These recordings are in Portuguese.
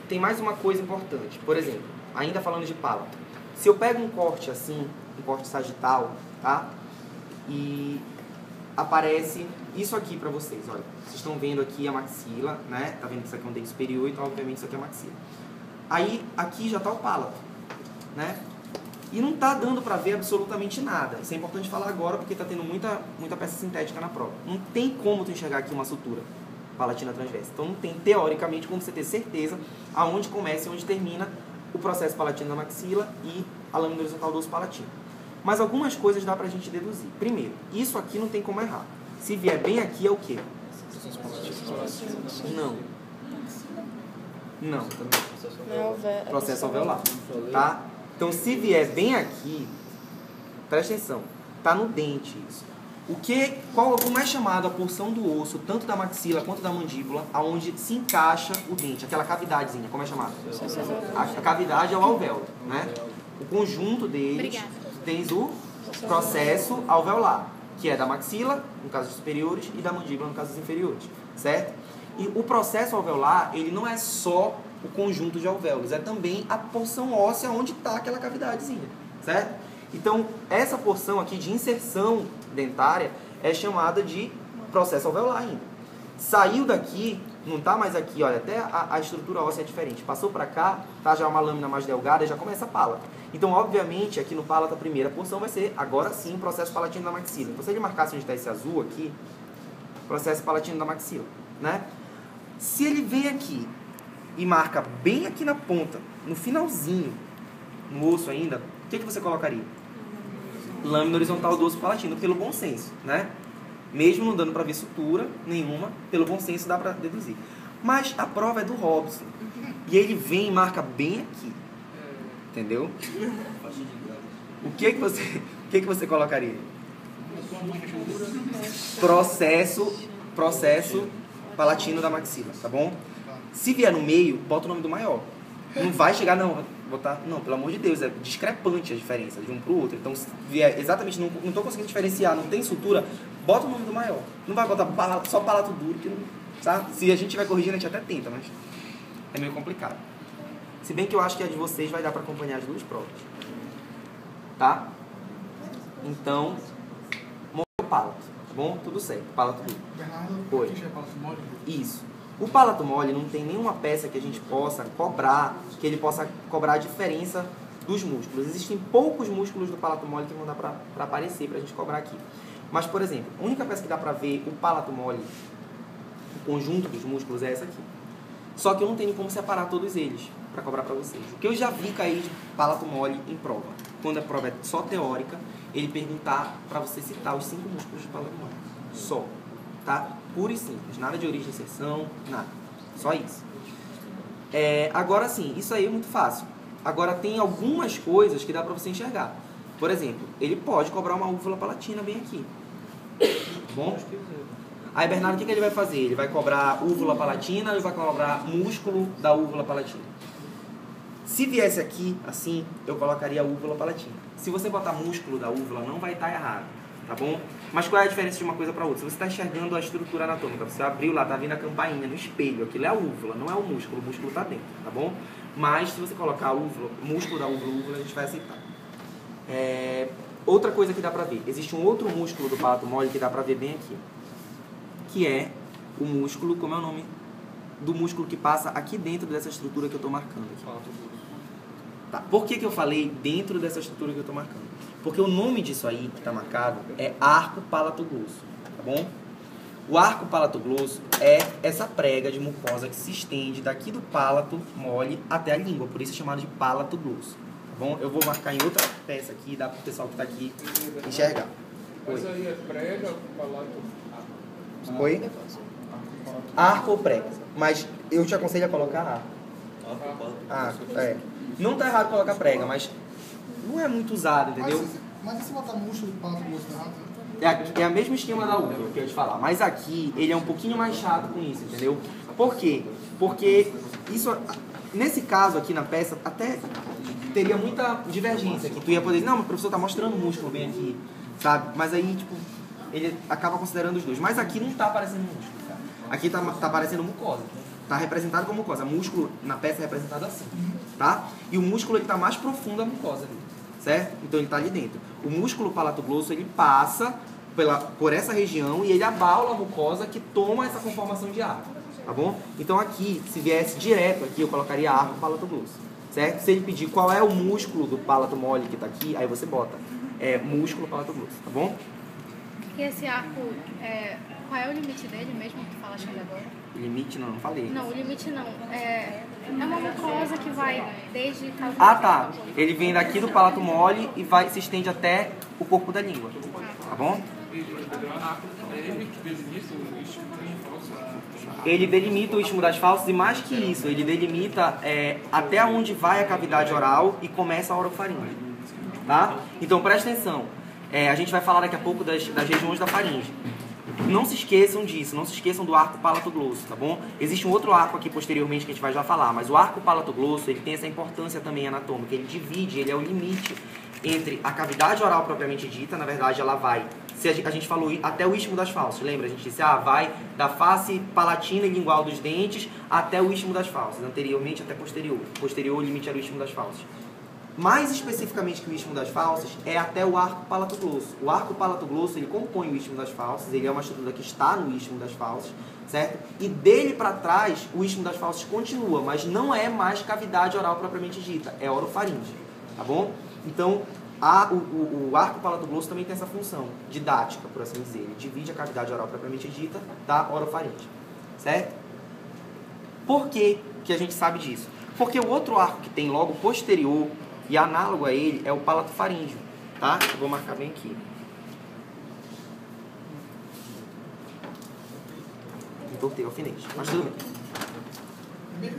tem mais uma coisa importante. Por exemplo, ainda falando de palato. Se eu pego um corte assim, um corte sagital, tá? E aparece isso aqui pra vocês, olha. Vocês estão vendo aqui a maxila, né? Tá vendo que isso aqui é um dente superior, então obviamente isso aqui é a maxila. Aí, aqui já tá o palato, né? E não tá dando pra ver absolutamente nada. Isso é importante falar agora, porque tá tendo muita peça sintética na prova. Não tem como tu enxergar aqui uma sutura palatina transversa. Então não tem, teoricamente, como você ter certeza aonde começa e onde termina o processo palatino da maxila e a lâmina horizontal do osso palatino. Mas algumas coisas dá pra gente deduzir. Primeiro, isso aqui não tem como errar. Se vier bem aqui é o quê? Não. Não, também. Processo alveolar. Tá? Então, se vier bem aqui, presta atenção, tá no dente isso. Como é chamado a porção do osso, tanto da maxila quanto da mandíbula, aonde se encaixa o dente, aquela cavidadezinha, como é chamado? A cavidade é o alvéolo, né? O conjunto deles tem o processo alveolar, que é da maxila, no caso dos superiores, e da mandíbula, no caso dos inferiores, certo? E o processo alveolar, ele não é só o conjunto de alvéolos, é também a porção óssea onde está aquela cavidadezinha, certo? Então, essa porção aqui de inserção dentária é chamada de processo alveolar ainda. Saiu daqui, não está mais aqui, olha, até a estrutura óssea é diferente. Passou para cá, tá já uma lâmina mais delgada, já começa a pálata. Então, obviamente, aqui no palato, a primeira porção vai ser, agora sim, o processo palatino da maxila. Então, se ele marcasse onde está esse azul aqui, processo palatino da maxila, né? Se ele vem aqui e marca bem aqui na ponta, no finalzinho, no osso ainda, o que você colocaria? Lâmina horizontal do osso palatino, pelo bom senso, né? Mesmo não dando para ver sutura nenhuma, pelo bom senso dá para deduzir. Mas a prova é do Robson. E ele vem e marca bem aqui. Entendeu? O que você colocaria? Processo palatino da maxila, tá bom? Se vier no meio, bota o nome do maior. Não vai chegar, não, botar, não, pelo amor de Deus, é discrepante a diferença de um pro outro. Então, se vier exatamente, não tô conseguindo diferenciar, não tem sutura, bota o nome do maior. Não vai botar só palato duro, que não, sabe? Se a gente estiver corrigindo, a gente até tenta, mas é meio complicado. Se bem que eu acho que a de vocês vai dar para acompanhar as duas provas. Tá? Então, o palato, tá bom? Tudo certo, palato duro. Oi. Isso. O palato mole não tem nenhuma peça que a gente possa cobrar, que ele possa cobrar a diferença dos músculos. Existem poucos músculos do palato mole que vão dar para aparecer, pra gente cobrar aqui. Mas, por exemplo, a única peça que dá pra ver o palato mole, o conjunto dos músculos, é essa aqui. Só que eu não tenho como separar todos eles para cobrar para vocês. O que eu já vi cair de palato mole em prova, quando a prova é só teórica, ele perguntar para você citar os 5 músculos de palato mole. Só. Tá? Puro e simples. Nada de origem, inserção, nada. Só isso. Agora sim, isso aí é muito fácil. Agora tem algumas coisas que dá para você enxergar. Por exemplo, ele pode cobrar uma úvula palatina bem aqui. Bom? Aí, Bernardo, o que ele vai fazer? Ele vai cobrar úvula palatina ou vai cobrar músculo da úvula palatina? Se viesse aqui, assim, eu colocaria a úvula palatina. Se você botar músculo da úvula, não vai estar errado, tá bom? Mas qual é a diferença de uma coisa para outra? Se você está enxergando a estrutura anatômica, você abriu lá, tá vendo a campainha no espelho, aquilo é a úvula, não é o músculo está dentro, tá bom? Mas se você colocar a úvula, músculo da úvula, a gente vai aceitar. Outra coisa que dá pra ver, existe um outro músculo do palato mole que dá pra ver bem aqui, que é o músculo, como é o nome do músculo que passa aqui dentro dessa estrutura que eu tô marcando aqui. Tá. Por que eu falei dentro dessa estrutura que eu tô marcando? Porque o nome disso aí que tá marcado é arco palatoglosso, tá bom? O arco palatoglosso é essa prega de mucosa que se estende daqui do palato mole até a língua, por isso é chamado de palatoglosso. Bom, eu vou marcar em outra peça aqui, dá para o pessoal que está aqui enxergar. Mas aí é prega, palato... Oi? Arco ou prega. Mas eu te aconselho a colocar arco. Não tá errado colocar prega, mas não é muito usado, entendeu? Mas e se botar músculo de palato grosso errado? É a mesma esquema da outra, que eu ia te falar. Mas aqui, ele é um pouquinho mais chato com isso, entendeu? Por quê? Porque isso, nesse caso aqui na peça, até teria muita divergência, que tu ia poder dizer, não, mas o professor tá mostrando o músculo bem aqui, sabe? Mas aí, tipo, ele acaba considerando os dois. Mas aqui não tá aparecendo músculo, cara. Aqui tá aparecendo mucosa. está representado com a mucosa. O músculo na peça é representado assim, tá? E o músculo ele está mais profundo da mucosa ali, certo? Então ele está ali dentro. O músculo palatoglosso ele passa por essa região e ele abaula a mucosa que toma essa conformação de arco, tá bom? Então aqui, se viesse direto aqui, eu colocaria arco palatoglosso, certo? Se ele pedir qual é o músculo do palato mole que está aqui, aí você bota músculo palatoglosso, tá bom? E esse arco, qual é o limite dele mesmo que tu falaste agora? Limite não falei. Não, o limite não. É uma mucosa que vai desde... Ah, tá. Ele vem daqui do palato mole e se estende até o corpo da língua, tá bom? Ele delimita o istmo das fauces e mais que isso, ele delimita até onde vai a cavidade oral e começa a orofaringe, tá? Então presta atenção, a gente vai falar daqui a pouco das regiões da faringe. Não se esqueçam disso, não se esqueçam do arco palatoglosso, tá bom? Existe um outro arco aqui posteriormente que a gente vai já falar, mas o arco palatoglosso, ele tem essa importância também anatômica, ele divide, ele é o limite entre a cavidade oral propriamente dita, na verdade ela vai, se a gente falou até o istmo das fauces, lembra? A gente disse, vai da face palatina e lingual dos dentes até o istmo das fauces, anteriormente até posterior. Posterior, o limite era o istmo das fauces. Mais especificamente que o istmo das fauces, é até o arco palatoglosso. O arco palatoglosso, ele compõe o istmo das fauces, ele é uma estrutura que está no istmo das fauces, certo? E dele para trás, o istmo das fauces continua, mas não é mais cavidade oral propriamente dita, é orofaringe, tá bom? Então, o arco palatoglosso também tem essa função didática, por assim dizer. Ele divide a cavidade oral propriamente dita da orofaringe, certo? Por que que a gente sabe disso? Porque o outro arco que tem logo posterior e análogo a ele é o palatofaríngeo, tá? Eu vou marcar bem aqui. Entortei o alfinete, mas tudo bem.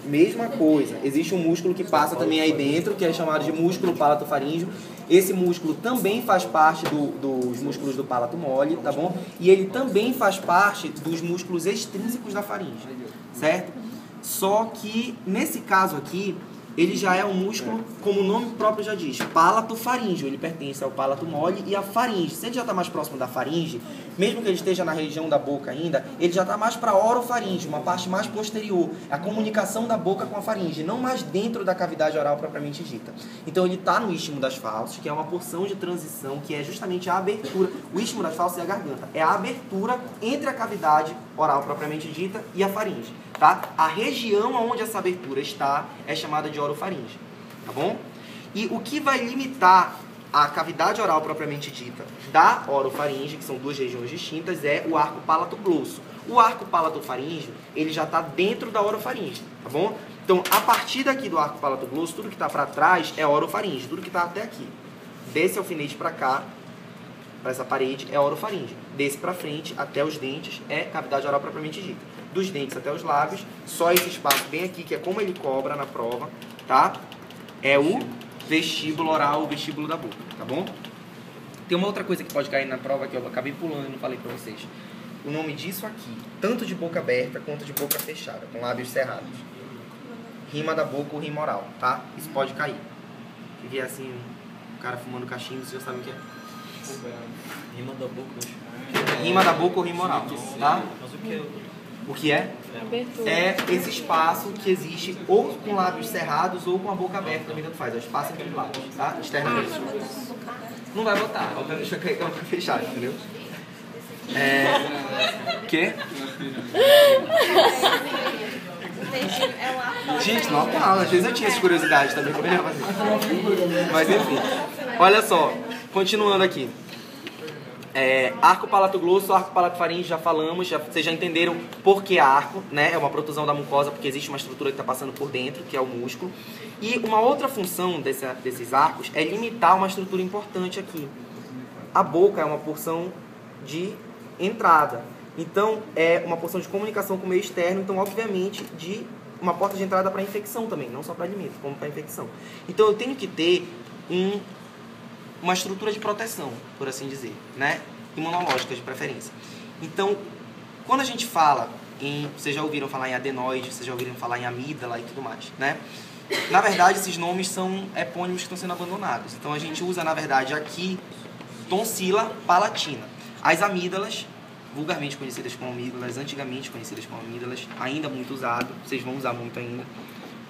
Mesma coisa. Existe um músculo que passa também aí dentro, que é chamado de músculo palatofaríngeo. Esse músculo também faz parte dos músculos do palato mole, tá bom? E ele também faz parte dos músculos extrínsecos da faringe, certo? Só que, nesse caso aqui, ele já é um músculo, como o nome próprio já diz, palatofaríngeo. Ele pertence ao palato mole e à faringe. Se ele já está mais próximo da faringe, mesmo que ele esteja na região da boca ainda, ele já está mais para a orofaringe, uma parte mais posterior. A comunicação da boca com a faringe, não mais dentro da cavidade oral propriamente dita. Então ele está no istmo das fauces, que é uma porção de transição, que é justamente a abertura. O istmo das fauces é a garganta. É a abertura entre a cavidade oral propriamente dita e a faringe. Tá? A região onde essa abertura está é chamada de orofaringe, tá bom? E o que vai limitar a cavidade oral propriamente dita da orofaringe, que são duas regiões distintas, é o arco palatoglosso. O arco palatofaríngeo, ele já está dentro da orofaringe, tá bom? Então, a partir daqui do arco palatoglosso, tudo que está para trás é orofaringe, tudo que está até aqui. Desse alfinete para cá, para essa parede, é orofaringe. Desse para frente, até os dentes, é cavidade oral propriamente dita. Dos dentes até os lábios, só esse espaço bem aqui, que é como ele cobra na prova, tá? É o vestíbulo oral, o vestíbulo da boca, tá bom? Tem uma outra coisa que pode cair na prova que eu acabei pulando e não falei pra vocês. O nome disso aqui, tanto de boca aberta quanto de boca fechada, com lábios cerrados. Rima da boca ou rima oral, tá? Isso pode cair. Se vier assim, um cara fumando cachimbo, vocês já sabem o que é. Rima da boca. Rima da boca ou rima oral, tá? Mas o que é? O que é? Abertura. É esse espaço que existe ou com lábios cerrados ou com a boca aberta, também tanto faz. É o espaço entre os lábios, tá? Externamente. Não vai botar, deixa cair com a boca fechada, entendeu? O quê? Gente, não fala. Às vezes eu tinha essa curiosidade também, como eu ia fazer. Mas enfim. Olha só, continuando aqui. Arco palatoglosso, arco palatofaríngeo, já falamos, vocês já entenderam por que arco, né? É uma protusão da mucosa porque existe uma estrutura que está passando por dentro, que é o músculo. E uma outra função desses arcos é limitar uma estrutura importante aqui. A boca é uma porção de entrada, então é uma porção de comunicação com o meio externo, então obviamente de uma porta de entrada para infecção também, não só para alimento, como para infecção. Então eu tenho que ter uma estrutura de proteção, por assim dizer, né? Imunológica de preferência. Então, quando a gente fala em... Vocês já ouviram falar em adenoide, vocês já ouviram falar em amígdala e tudo mais, né? Na verdade, esses nomes são epônimos que estão sendo abandonados. Então, a gente usa, na verdade, aqui, tonsila palatina. As amígdalas, vulgarmente conhecidas como amígdalas, antigamente conhecidas como amígdalas, ainda muito usado, vocês vão usar muito ainda.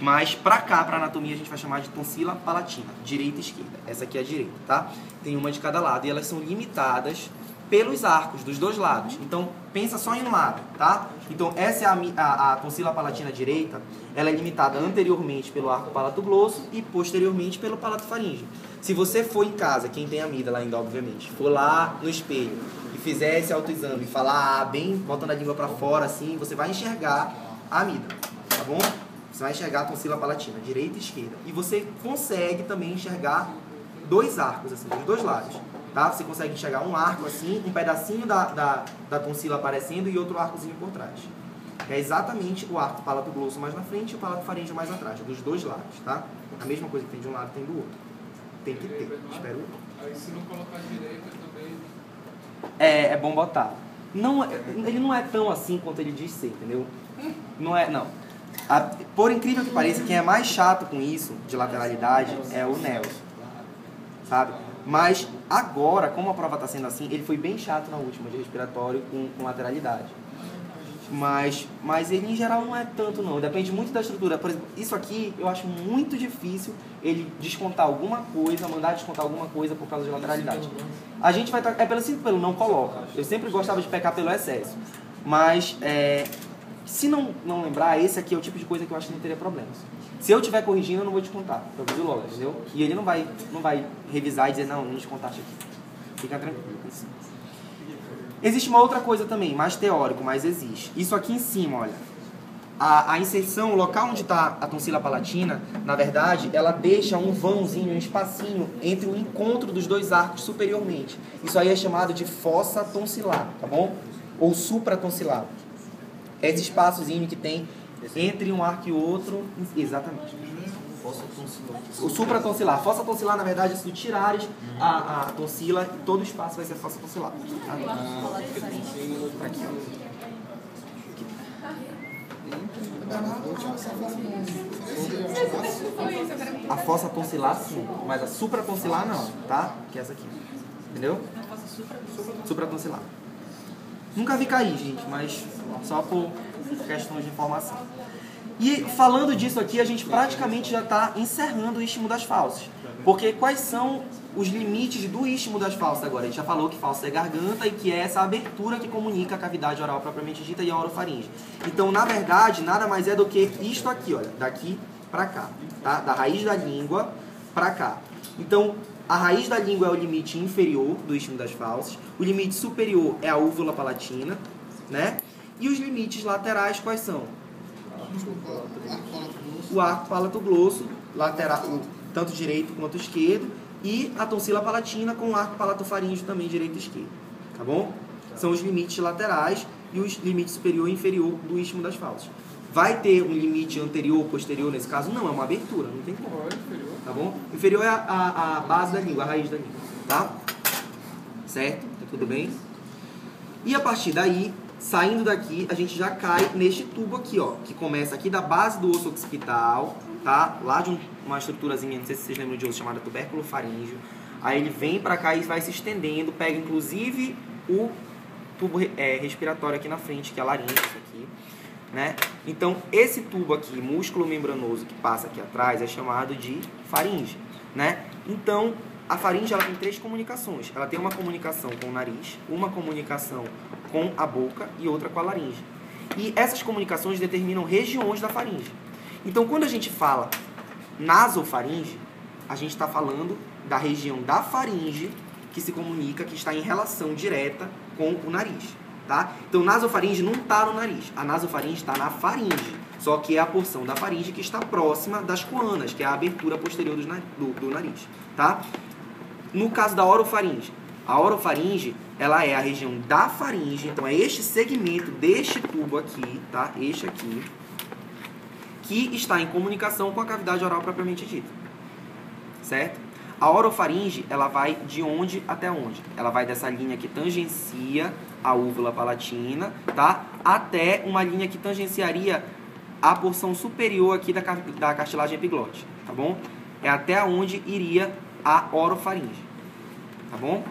Mas pra cá, pra anatomia, a gente vai chamar de tonsila palatina, direita e esquerda. Essa aqui é a direita, tá? Tem uma de cada lado e elas são limitadas pelos arcos dos dois lados. Então, pensa só em um lado, tá? Então, essa é a tonsila palatina direita, ela é limitada anteriormente pelo arco palatoglosso e posteriormente pelo palato faríngeo. Se você for em casa, quem tem amígdala ainda, obviamente, for lá no espelho e fizer esse autoexame e falar bem, botando a língua pra fora, assim, você vai enxergar a amígdala, tá bom? Você vai enxergar a tonsila palatina, direita e esquerda. E você consegue também enxergar dois arcos, assim, dos dois lados. Tá? Você consegue enxergar um arco assim, um pedacinho da tonsila aparecendo e outro arcozinho por trás. É exatamente o arco palatoglosso mais na frente e o palato faríngeo mais atrás, dos dois lados, tá? A mesma coisa que tem de um lado tem do outro. Tem que ter, espero eu. Aí se não colocar direita também... É bom botar. Não, ele não é tão assim quanto ele diz ser, entendeu? Não é, não. Por incrível que pareça, quem é mais chato com isso, de lateralidade, é o Neo. Sabe? Mas agora, como a prova está sendo assim, ele foi bem chato na última, de respiratório com lateralidade. Mas ele em geral não é tanto não, depende muito da estrutura. Por exemplo, isso aqui eu acho muito difícil ele descontar alguma coisa, mandar descontar alguma coisa por causa de lateralidade. A gente vai é pelo não coloca. Eu sempre gostava de pecar pelo excesso. Mas se não lembrar, esse aqui é o tipo de coisa que eu acho que não teria problemas. Se eu estiver corrigindo, eu não vou descontar. Eu aviso logo, entendeu? E ele não vai revisar e dizer, não descontaste aqui. Fica tranquilo. Existe uma outra coisa também, mais teórico, mas existe. Isso aqui em cima, olha. A inserção, o local onde está a tonsila palatina, na verdade, ela deixa um vãozinho, um espacinho entre o encontro dos dois arcos superiormente. Isso aí é chamado de fossa tonsilar, tá bom? Ou supratonsilar. É esse espaçozinho que tem entre um arco e outro, exatamente. O supratonsilar. Fossa tonsilar, na verdade, é se tu tirares a tonsila, todo o espaço vai ser fossa tonsilar. Aqui, ó. A fossa tonsilar, sim, mas a supratonsilar não, tá? Que é essa aqui. Entendeu? Supratonsilar. Nunca vi cair, gente, mas só por questões de informação. E falando disso aqui, a gente praticamente já está encerrando o istmo das fauces. Porque quais são os limites do istmo das fauces agora? A gente já falou que fauce é garganta e que é essa abertura que comunica a cavidade oral propriamente dita e a orofaringe. Então, na verdade, nada mais é do que isto aqui, olha, daqui para cá, tá? Da raiz da língua para cá. Então, a raiz da língua é o limite inferior do istmo das fauces, o limite superior é a úvula palatina, né? E os limites laterais quais são? O arco palatoglosso, lateral, tanto direito quanto esquerdo, e a tonsila palatina com o arco palatofaríngeo também direito e esquerdo, tá bom? São os limites laterais e os limites superior e inferior do istmo das fauces. Vai ter um limite anterior ou posterior nesse caso? Não, é uma abertura, não tem como, tá bom? Inferior é a base da língua, a raiz da língua, tá? Certo? Tá tudo bem? E a partir daí, saindo daqui, a gente já cai neste tubo aqui, ó, que começa aqui da base do osso occipital, tá? Lá de uma estruturazinha, não sei se vocês lembram de osso, chamada tubérculo faríngeo. Aí ele vem pra cá e vai se estendendo, pega inclusive o tubo respiratório aqui na frente, que é a laringe, isso aqui, né? Então, esse tubo aqui, músculo membranoso que passa aqui atrás, é chamado de faringe, né? Então, a faringe ela tem 3 comunicações. Ela tem uma comunicação com o nariz, uma comunicação com a boca e outra com a laringe. E essas comunicações determinam regiões da faringe. Então, quando a gente fala nasofaringe, a gente está falando da região da faringe que se comunica, que está em relação direta com o nariz, tá? Então, nasofaringe não está no nariz. A nasofaringe está na faringe. Só que é a porção da faringe que está próxima das coanas, que é a abertura posterior do nariz, tá? No caso da orofaringe, a orofaringe, ela é a região da faringe, então é este segmento deste tubo aqui, tá? Este aqui, que está em comunicação com a cavidade oral propriamente dita, certo? A orofaringe, ela vai de onde até onde? Ela vai dessa linha que tangencia a úvula palatina, tá? Até uma linha que tangenciaria a porção superior aqui da cartilagem epiglótica, tá bom? É até onde iria a orofaringe, tá bom?